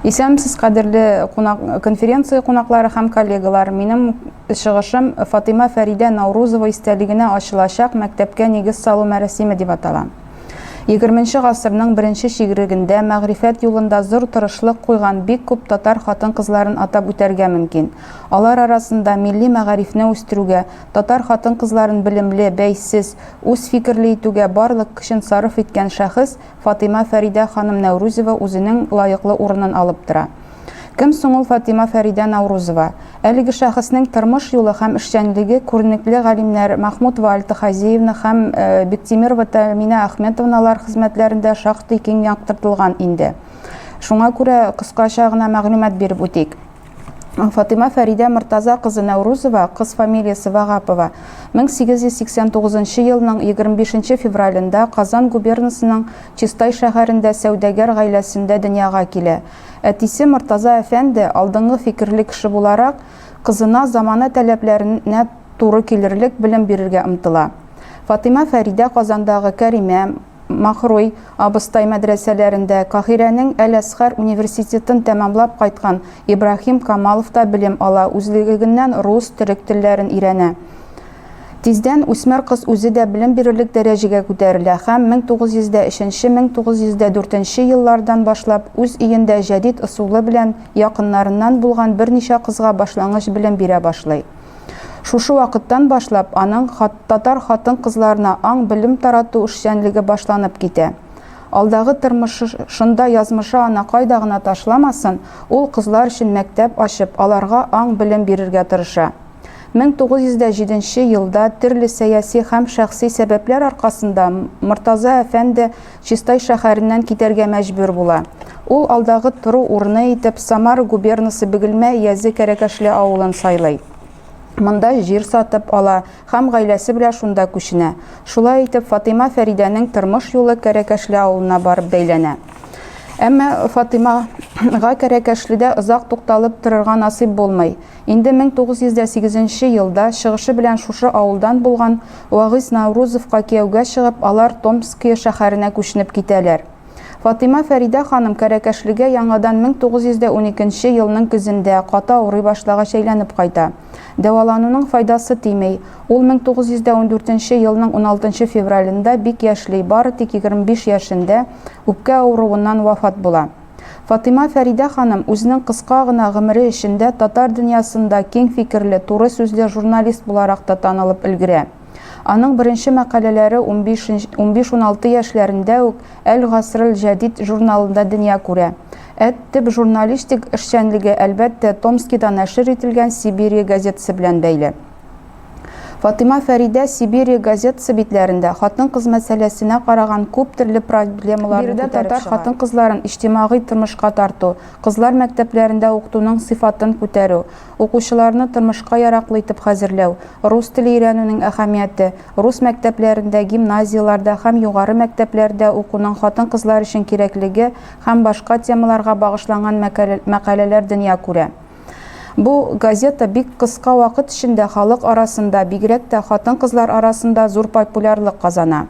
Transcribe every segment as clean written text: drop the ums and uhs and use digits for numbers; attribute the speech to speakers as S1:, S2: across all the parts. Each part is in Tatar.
S1: Исәмсез кадерле конференция кунаклары һәм коллегалар, минем чыгышым Фатыйма-Фәридә Нәүрүзова истәлегенә ачылачак мәктәпкә нигез салу мәрасиме дип атала. 20-нче гасырның беренче чигрегендә мәгърифәт юлында зур тырышлык куйган бик күп татар хатын-кызларын атап үтәргә мөмкин. Алар арасында милли мәгарифне үстерүгә, татар хатын-кызларын белемле, бәйсез, үз фикерле итүгә барлык көчен сарыф иткән шәхес Фатыйма-Фәридә ханым Нәүрүзова үзенең лаеклы урынын алып тора. Кем соң ул Фатыйма-Фәридә Нәүрүзова? Әлеге шәхеснең тормыш юлы һәм эшчәнлеге күренекле галимнәр Махмудова Алтыхазиевна һәм Биктимирова Тәминә Әхмәтовналар хезмәтләрендә шактый киң яктыртылган инде. Шуңа күрә кыскача гына мәгълүмат биреп үтик. Фатыйма-Фәридә Мортаза кызы Нәүрүзова, кыз фамилиясе Вагапова, 1889 елның 25 февралендә Казан губернасының Чистай шәһәрендә сәүдәгәр гаиләсендә дөньяга килә. Әтисе Мортаза әфәнде алдынгы фикерле кеше буларак, кызына замана тәләпләренә туры килерлек белем бирергә омтыла. Фатыйма-Фәридә Казандагы Кәримә, Махруй, Абыстай мәдрәсәләрендә, Каһирәнең Әл-Әсхәр университетын тәмамлап кайткан Ибраһим Камаловта белем ала, үзлегеннән рус, төрек телләрен өйрәнә. Тиздән үсмер кыз үзе дә белем бирерлек дәрәҗәгә күтәрелә һәм 1903-1904 еллардан башлап үз өендә җәдид ысулы белән якыннарыннан булган берничә кызга башлангыч белем бирә башлый. Шушы вакыттан башлап аның татар хатын-кызларына аң белем тарату эшчәнлеге башланып китә. Алдагы тормышында язмышы ана кайда гына ташламасын, ул кызлар өчен мәктәп ачып, аларга аң белем бирергә тырыша. 1907 елда төрле сәяси һәм шәхси сәбәпләр аркасында Мортаза әфәнде Чистай шәһәреннән китәргә мәҗбүр була. Ул алдагы тору урыны итеп Самар губернасы Бөгелмә Язе Кәрәкәшле авылын сайлый. Монда җир сатып ала һәм гаиләсе белән шунда күченә. Шулай итеп Фатыйма-Фәридәнең тормыш юлы Кәрәкәшле авылына барып бәйләнә. Әмма Фатыймага Кәрәкәшледә озак тукталып торырга насыйп булмый. Инде 1908 елда чыгышы белән шушы авылдан булган Вагыз Нәүрүзовка кияүгә чыгып, алар Томские шәһәренә күченеп китәләр. Фатыйма-Фәридә ханым Кәрәкәшлегә яңадан 1912 елның көзендә каты авырый башлагач әйләнеп кайта. Дәвалануның файдасы тимей. Ул 1914 елның 16 февралендә бик яшьли, бары тик 25 яшендә үпкә авыруыннан вафат була. Фатыйма-Фәридә ханым үзенең кыска гына гомере эчендә татар дөньясында киң фикерле, туры сүзле журналист буларак та танылып өлгерә. Аның беренче мәкаләләре 15-16 яшьләрендә үк Әл-Гасрыл Җәдид журналында дөнья күрә. Әттеп журналистик эшчәнлеге әлбәттә Томскида нәшер ителгән Сибирия газетасы белән бәйле. Фатыйма-Фәридә Сибирия газетасы битләрендә хатын-кыз мәсьәләсенә караган күп төрле проблемаларны күтәреп чыга. Татар хатын-кызларын иҗтимагый тормышка тарту, кызлар мәктәпләрендә укытуның сыйфатын күтәрү, укучыларны тормышка яраклы итеп хәзерләү, рус теле өйрәнүнең әһәмияте, рус мәктәпләрендә, гимназияларда һәм югары мәктәпләрдә укуның хатын-кызлар өчен кирәклеге һәм башка темаларга багышланган мәкаләләр дөнья күрә. Бу газета бик кыска вакыт эчендә халык арасында, бигрәк тә хатын-кызлар арасында зур популярлык казана.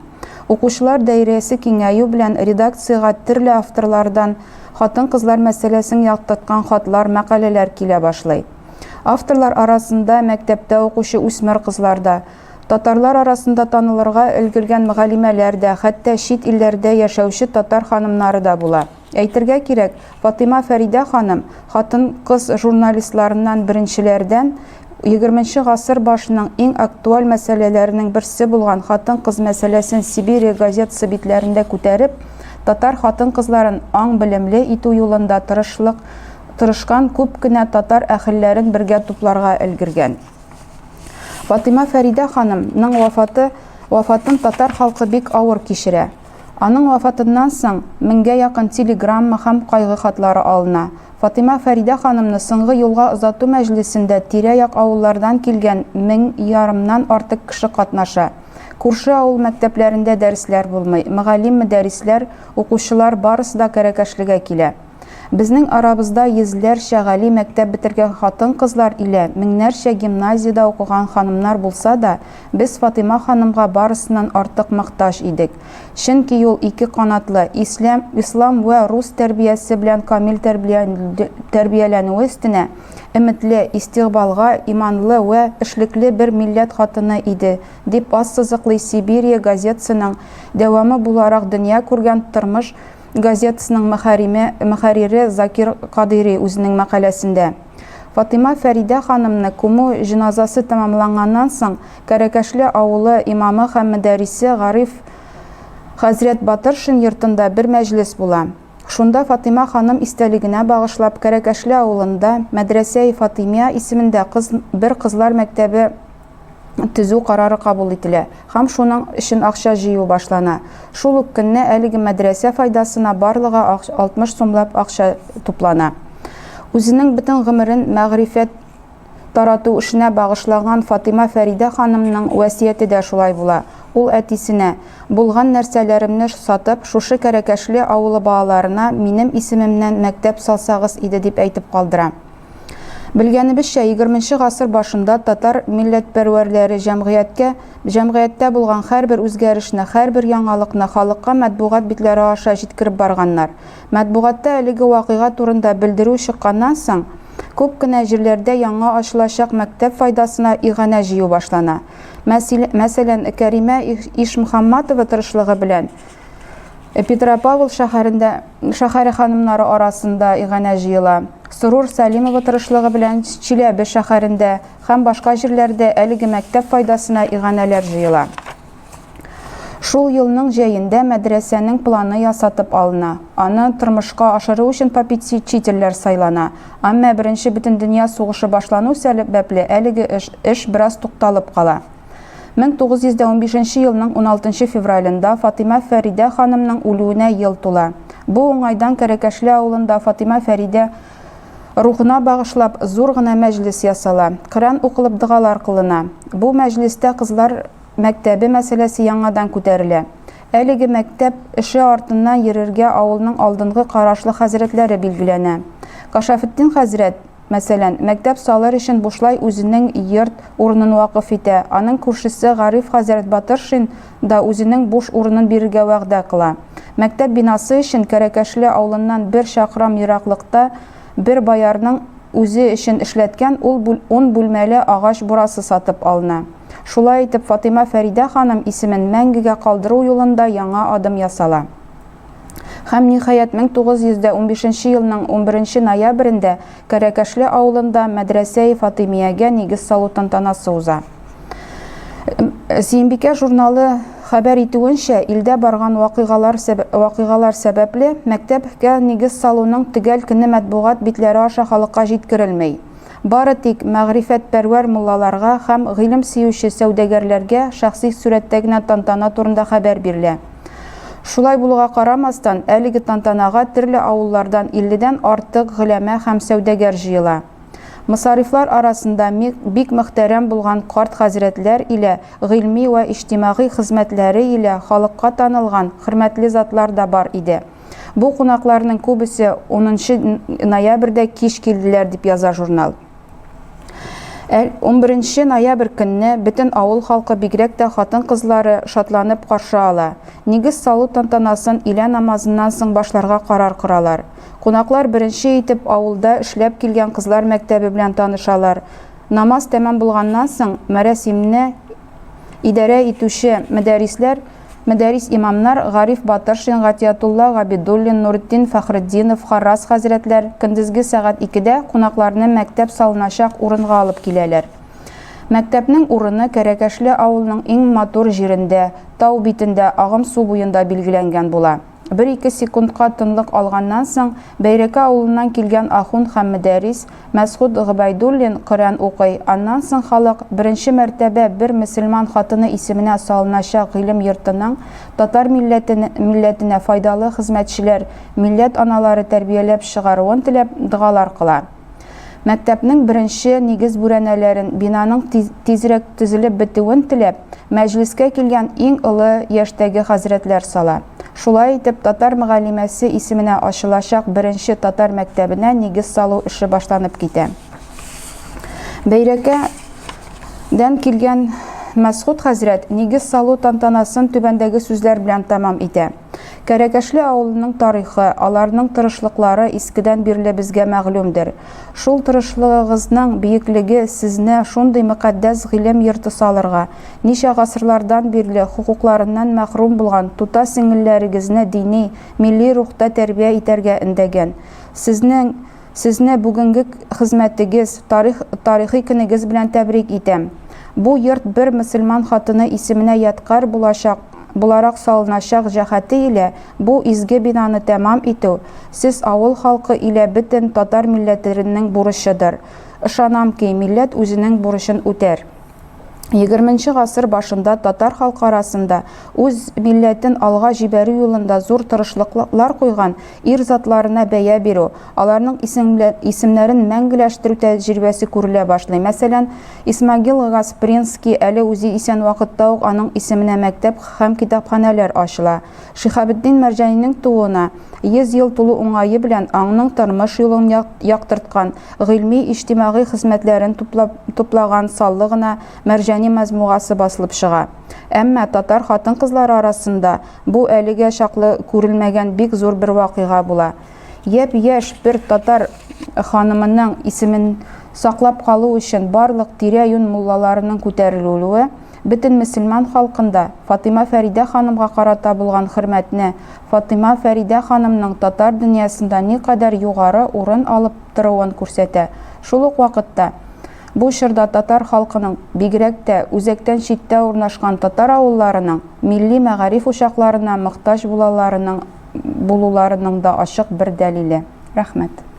S1: Укучылар даирәсе киңәю белән редакциягә төрле авторлардан хатын-кызлар мәсьәләсен яктырткан хатлар, мәкаләләр килә башлый. Авторлар арасында мәктәптә укучы үсмер кызларда, татарлар арасында танылырга өлгергән мөгаллимәләр дә, хәтта чит илләрдә яшәүче татар ханымнары да була. Әйтергә кирәк, Фатыйма-Фәридә ханым хатын-кыз журналистларыннан беренчеләрдән 20-нче гасыр башының иң актуаль мәсьәләләренең берсе булган хатын-кыз мәсьәләсен Сибирия газетасы битләрендә күтәреп, татар хатын-кызларын аң белемле итү юлында тырышкан күп кенә татар әһелләрен бергә тупларга өлгергән. Фатыйма-Фәридә ханымның вафатын татар халкы бик авыр кичерә. Аның вафатыннан соң 1000-гә якын телеграмма һәм кайгы хатлары алына. Фатыйма-Фәридә ханымны соңгы юлга озату мәҗлесендә тирә-як авыллардан килгән 1000 артык кеше катнаша. Күрше авыл мәктәпләрендә дәресләр булмый, мөгаллим, мөдәрисләр, укучылар барысы да Кәрәкәшлегә килә. Безнең арабызда йөзләрчә гали мәктәп бетергән хатын-кызлар илә меңнәрчә гимназиядә укыган ханымнар булса да, без Фатыйма ханымга барысыннан артык мохтаҗ идек. Чөнки ул ике канатлы ислам ва рус тәрбиясе белән камил тәрбияләнүе өстенә өметле, истигъбалга иманлы ва эшлекле бер милләт хатыны иде, дип ассызыклый Сибирия газетасының дәвамы буларак дөнья күргән тормыш газетасының мөхәррире Закир Кадири үзенең мәкаләсендә. Фатыйма-Фәридә ханымны күмү җиназасы тәмамланганнан соң Кәрәкәшле авылы имамы һәм мөдәррисе Гариф хәзрәт Батыршин йортында бер мәҗлес була. Шунда Фатыйма ханым истәлегенә багышлап Кәрәкәшле авылында мәдрәсә-и Фатыймия исемендә бер кызлар мәктәбе төзү карары кабул ителә һәм шуның өчен акча җыю башлана. Шул ук көнне әлеге мәдрәсә файдасына барлыгы 60 сумлап акча туплана. Үзенең бөтен гомерен мәгърифәт тарату эшенә багышлаган Фатыйма-Фәридә ханымның васияте дә шулай була. Ул әтисенә: "Булган нәрсәләремне сатып, шушы Кәрәкәшле авылы балаларына минем исемемнән мәктәп салсагыз иде", дип әйтеп калдыра. Белгәнебезчә, 20нчы гасыр башында татар милләтпәрвәрләре җәмгыятьтә булган һәрбер үзгәрешне, һәрбер яңалыкны халыкка матбугат битләре аша җиткереп барганнар. Матбугатта әлеге вакыйга турында белдерү чыкканнан соң, күп кенә җирләрдә яңа ачылачак мәктәп файдасына иганә җыю башлана. Мәсәлән, Кәримә Ишмөхәммәтова тырышлыгы белән Петропавл шәһәре ханымнары арасында иганә җыела. Сурур Сәлимова тырышлыгы белән Чиләбе шәһәрендә һәм башка җирләрдә әлеге мәктәп файдасына иганәләр җыела. Шул елның җәендә мәдрәсәнең планы ясатып алына. Аны тормышка ашыру өчен попечительләр сайлана. Әмма Беренче Бөтендөнья сугышы башлану сәбәпле әлеге эш бераз тукталып кала. 1915 елның 16 февралендә Фатыйма-Фәридә ханымның үлүенә ел тула. Бу уңайдан Кәрәкәшле авылында Фатыйма-Фәридә рухына багышлап зур гына мәҗлес ясала. Коръән укылып дугалар кылына. Бу мәҗлестә кызлар мәктәбе мәсьәләсе яңадан күтәрелә. Әлеге мәктәп эше артыннан йөрергә авылның алдынгы карашлы хәзрәтләре билгеләнә. Кашафетдин хәзрәт, мәсәлән, мәктәп салыр өчен бушлай үзенең йорт урынын вакыф итә. Аның күршесе Гариф хәзрәт Батыршин да үзенең буш урынын бирергә вәгъдә кыла. Мәктәп бинасы өчен Кәрәкәшле авылыннан 1 шақрам ераклыкта бер баярның үзе өчен эшләткән 10 бүлмәле агач бурасы сатып алына. Шулай итеп, Фатыйма-Фәридә ханым исемен мәңгегә калдыру юлында яңа адым ясала. Һәм ниһаять 1915 елның 11 ноябрендә Кәрәкәшле авылында мәдрәсә-и Фатыймиягә нигез салу тантанасы уза. Сөембикә журналы хәбәр итүенчә, илдә барган вакыйгалар сәбәпле мәктәпкә нигез салуның төгәл көне матбугат битләре аша халыкка җиткерелмәй. Бары тик мәгърифәтпәрвәр муллаларга һәм гыйлем сөюче сәүдәгәрләргә шәхси сурәттә генә тантана турында хәбәр бирелә. Шулай булуга карамастан, әлеге тантанага төрле авыллардан 50дән артык гөләмә һәм сәүдәгәр җыела. Мосарифлар арасында бик мөхтәрәм булган карт хәзрәтләр илә гыйльми ва иҗтимагый хезмәтләре илә халыкка танылган хөрмәтле затлар да бар иде. Бу кунакларның күбесе 10 ноябрьдә кич килделәр, дип яза журнал. 11 ноябрь көнне бөтен авыл халкы, бигрәк тә хатын-кызлары шатланып каршы ала. Нигез салу тантанасын илә намазыннан соң башларга карар кыралар. Кунаклар беренче итеп авылда эшләп килгән кызлар мәктәбе белән танышалар. Намаз тәмам булганнан соң мәрасимне идарә итүче Мәдәрис имамнар Гариф Батыршин, Гатиятулла Габидуллин, Нурдин Фәхретдинов, Харрас хәзрәтләр көндезге сәгать 2дә кунакларны мәктәп салыначак урынга алып киләләр. Мәктәпнең урыны Кәрәкәшле авылының иң матур җирендә, тау битендә, агым су буенда билгеләнгән була. 1-2 секундка тынлык алганнан соң Бәйрәкә авылыннан килгән ахун һәм мөдәррис Мәсгуд Габайдуллин Коръән укый. Аннан соң халык беренче мәртәбә бер мөселман хатыны исеменә салыначак гыйлем йортының татар милләтенә файдалы хезмәтчеләр, милләт аналары тәрбияләп чыгаруын теләп дугалар кыла. Мәктәпнең беренче нигез бүрәнәләрен, бинаның тизрәк төзелеп бетүен теләп, мәҗлескә килгән иң олы яшьтәге хәзрәтләр сала. Шулай итеп, татар мөгаллимәсе исеменә ачылачак беренче татар мәктәбенә нигез салу эше башланып китә. Бәйрәкәдән килгән Мәсгуд хәзрәт нигез салу тантанасын түбәндәге сүзләр белән тәмам итә. Кәрәкәшле авылының тарихы, аларның тырышлыклары искедән бирле безгә мәгълүмдер. Шул тырышлыгыгызның бөеклеге сезне шундый мөкатдәс гыйлем йорты салырга, ничә гасырлардан бирле хукукларыннан мәхрүм булган тута сеңелләрегезне дини, милли рухта тәрбия итәргә өндәгән. Сезне бүгенге хезмәтегез, тарихи көнегез белән тәбрик итәм. Бу йорт бер мөселман хатыны исеменә ядкар буларак салыначак җәһәте илә бу изге бинаны тәмам итү сез авыл халкы илә бөтен татар милләтләренең бурычыдыр. Ышанам ки, милләт үзенең бурычын үтәр. 20 гасыр башында татар халкы арасында үз милләтен алга җибәрү юлында зур тырышлыклар куйган ир затларына бәя бирү, аларның исемнәрен мәңгеләштерү тәҗрибәсе күрелә башлый. Мәсәлән, Исмагил Гаспринский әле үзе исән вакытта ук аның исеменә мәктәп һәм китапханәләр ачыла. Шиһабетдин Мәрҗәнинең тууына 100 ел тулу уңае белән аңның тормыш юлын яктырткан, гыйльми-иҗтимагый хезмәтләрен туплаган саллы гына Мәрҗәни мәзмугасы басылып чыга. Әмма татар хатын-кызлары арасында бу әлегә чаклы күрелмәгән бик зур бер вакыйга була. Яшь бер татар ханымының исемен саклап калу өчен барлык тирә-юн муллаларының күтәрелүе бөтен мөселман халкында Фатыйма-Фәридә ханымга карата булган хөрмәтне, Фатыйма-Фәридә ханымның татар дөньясында никадәр югары урын алып торуын күрсәтә. Шул ук вакытта бу чорда татар халкының, бигрәк тә үзәктән читтә урнашкан татар авылларының милли мәгариф учакларына мохтаҗ булуларының да ачык бер дәлиле. Рәхмәт.